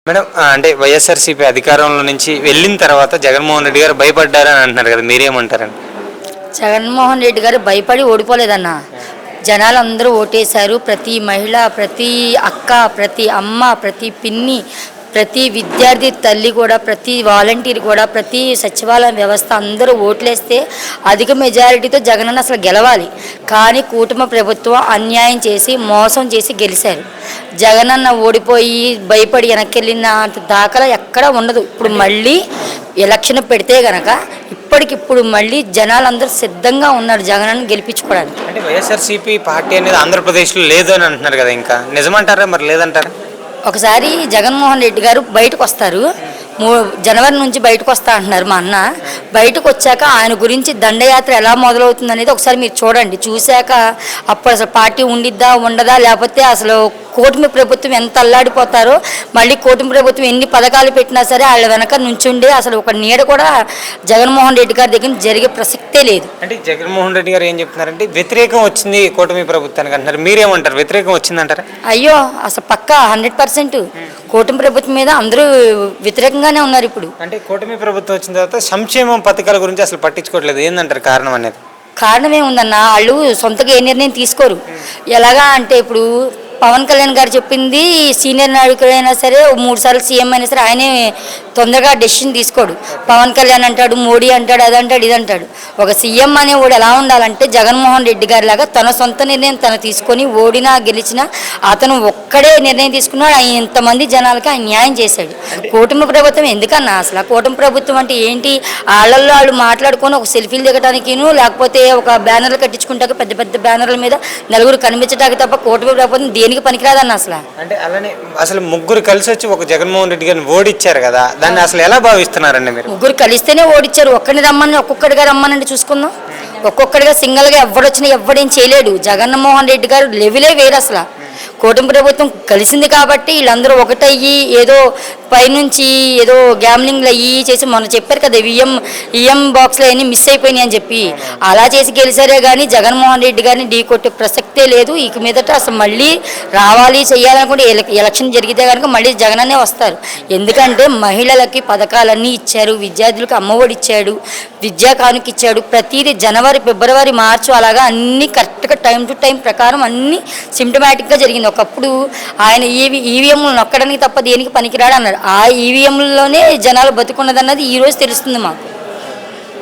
Madam అంటే వైఎస్ఆర్సీపీ అధికారంలో నుంచి వెళ్ళిన తర్వాత జగన్మోహన్ రెడ్డి గారు భయపడ్డారని అంటున్నారు కదా, మీరేమంటారండి? జగన్మోహన్ రెడ్డి గారు భయపడి ఓడిపోలేదన్న. జనాలు అందరూ ఓటేశారు. ప్రతి మహిళ, ప్రతి అక్క, ప్రతి అమ్మ, ప్రతి పిన్ని, ప్రతి విద్యార్థి తల్లి కూడా, ప్రతి వాలంటీర్ కూడా, ప్రతి సచివాలయ వ్యవస్థ అందరూ ఓట్లేస్తే అధిక మెజారిటీతో జగనన్న అసలు గెలవాలి. కానీ కూటమి ప్రభుత్వం అన్యాయం చేసి మోసం చేసి గెలిచారు. జగనన్న ఓడిపోయి భయపడి వెనక్కి వెళ్ళిన దాఖలా ఎక్కడా ఉండదు. ఇప్పుడు మళ్ళీ ఎలక్షన్ పెడితే గనక ఇప్పటికిప్పుడు మళ్ళీ జనాలందరూ సిద్ధంగా ఉన్నారు జగనన్న గెలిపించుకోవడానికి. అంటే వైఎస్ఆర్సీపీ పార్టీ అనేది ఆంధ్రప్రదేశ్లో లేదు అని అంటున్నారు కదా, ఇంకా నిజమంటారా మరి లేదంటారా? ఒకసారి జగన్మోహన్ రెడ్డి గారు బయటకు వస్తారు. జనవరి నుంచి బయటకు వస్తా అంటున్నారు మా అన్న. బయటకు వచ్చాక ఆయన గురించి దండయాత్ర ఎలా మొదలవుతుంది అనేది ఒకసారి మీరు చూడండి. చూశాక అప్పుడు అసలు పార్టీ ఉండిద్దా ఉండదా, లేకపోతే అసలు కూటమి ప్రభుత్వం ఎంత అల్లాడిపోతారో, మళ్ళీ కూటమి ప్రభుత్వం ఎన్ని పథకాలు పెట్టినా సరే వాళ్ళ వెనక నుంచుండి అసలు ఒక నీడ కూడా జగన్మోహన్ రెడ్డి గారి దగ్గర జరిగే ప్రసక్తే లేదు. అంటే జగన్మోహన్ రెడ్డి గారు ఏం చెప్తున్నారంటే వ్యతిరేకం వచ్చింది కూటమి ప్రభుత్వానికి అంటున్నారు, మీరేమంటారు? వ్యతిరేకం వచ్చిందంటారా? అయ్యో అసలు పక్కా 100% కూటమి ప్రభుత్వం మీద అందరూ వ్యతిరేకంగానే ఉన్నారు ఇప్పుడు. అంటే కూటమి ప్రభుత్వం వచ్చిన తర్వాత సంక్షేమం పథకాల గురించి అసలు పట్టించుకోవట్లేదు, ఏందంటారు కారణం అనేది? కారణం ఏముందన్న, వాళ్ళు సొంతగా ఏ నిర్ణయం తీసుకోరు. ఎలాగా అంటే ఇప్పుడు పవన్ కళ్యాణ్ గారు చెప్పింది సీనియర్ నాయకుడైనా సరే 3 సార్లు సీఎం అయినా సరే ఆయనే తొందరగా డెసిషన్ తీసుకోడు. పవన్ కళ్యాణ్ అంటాడు, మోడీ అంటాడు, అదంటాడు, ఇదంటాడు. ఒక సీఎం అనేవాడు ఎలా ఉండాలంటే జగన్మోహన్ రెడ్డి గారి లాగా తన సొంత నిర్ణయం తను తీసుకొని ఓడినా గెలిచినా అతను ఒక్కడే నిర్ణయం తీసుకున్నాడు. ఆయన ఇంతమంది జనాలకి ఆయన న్యాయం చేశాడు. కూటమి ప్రభుత్వం ఎందుకన్నా అసలు? కూటమి ప్రభుత్వం అంటే ఏంటి? వాళ్ళల్లో వాళ్ళు మాట్లాడుకొని ఒక సెల్ఫీలు దిగటానికిను, లేకపోతే ఒక బ్యానర్లు కట్టించుకుంటాక పెద్ద పెద్ద బ్యానర్ల మీద నలుగురు కనిపించడానికి తప్ప కూటమి ప్రభుత్వం దేనికి పనికిరాదన్న అసలు. అంటే అలానే అసలు ముగ్గురు కలిసి వచ్చి ఒక జగన్మోహన్ రెడ్డి గారిని ఓడిచ్చారు కదా, దాన్ని అసలు ఎలా భావిస్తున్నారండి మీరు? ముగ్గురు కలిస్తేనే ఓడిచ్చారు. ఒక్కడిని రమ్మని ఒక్కొక్కడిగా రమ్మనండి చూసుకుందాం. ఒక్కొక్కడిగా సింగల్గా ఎవడొచ్చినా ఎవడేం చేయలేడు. జగన్మోహన్ రెడ్డి గారు లెవెలే వేరు అసలు. కూటమి ప్రభుత్వం కలిసింది కాబట్టి వీళ్ళందరూ ఒకటయ్యి ఏదో పైనుంచి ఏదో గ్యామ్లింగ్లు అయ్యి చేసి మొన్న చెప్పారు కదా ఈఎం బాక్స్లో అన్నీ మిస్ అయిపోయినాయి అని చెప్పి అలా చేసి గెలిచారే కానీ జగన్మోహన్ రెడ్డి గారిని ఢీ కొట్టే ప్రసక్తే లేదు. ఇక మీదట అసలు మళ్ళీ రావాలి చేయాలనుకుంటే ఎలక్షన్ జరిగితే కనుక మళ్ళీ జగనన్నే వస్తారు. ఎందుకంటే మహిళలకి పథకాలన్నీ ఇచ్చారు, విద్యార్థులకు అమ్మఒడి ఇచ్చాడు, విద్యా కానుక ఇచ్చాడు. ప్రతిదీ జనవరి, ఫిబ్రవరి, మార్చి అలాగా అన్నీ కరెక్ట్గా టైం టు టైం ప్రకారం అన్నీ సిమ్టమాటిక్గా జరిగింది. ఒకప్పుడు ఆయన ఈవీఎంలు నొక్కడానికి తప్ప దేనికి పనికిరాడు అన్నారు. ఆ ఈవీఎంలోనే జనాలు బతుకున్నదన్నది ఈరోజు తెలుస్తుంది మాకు.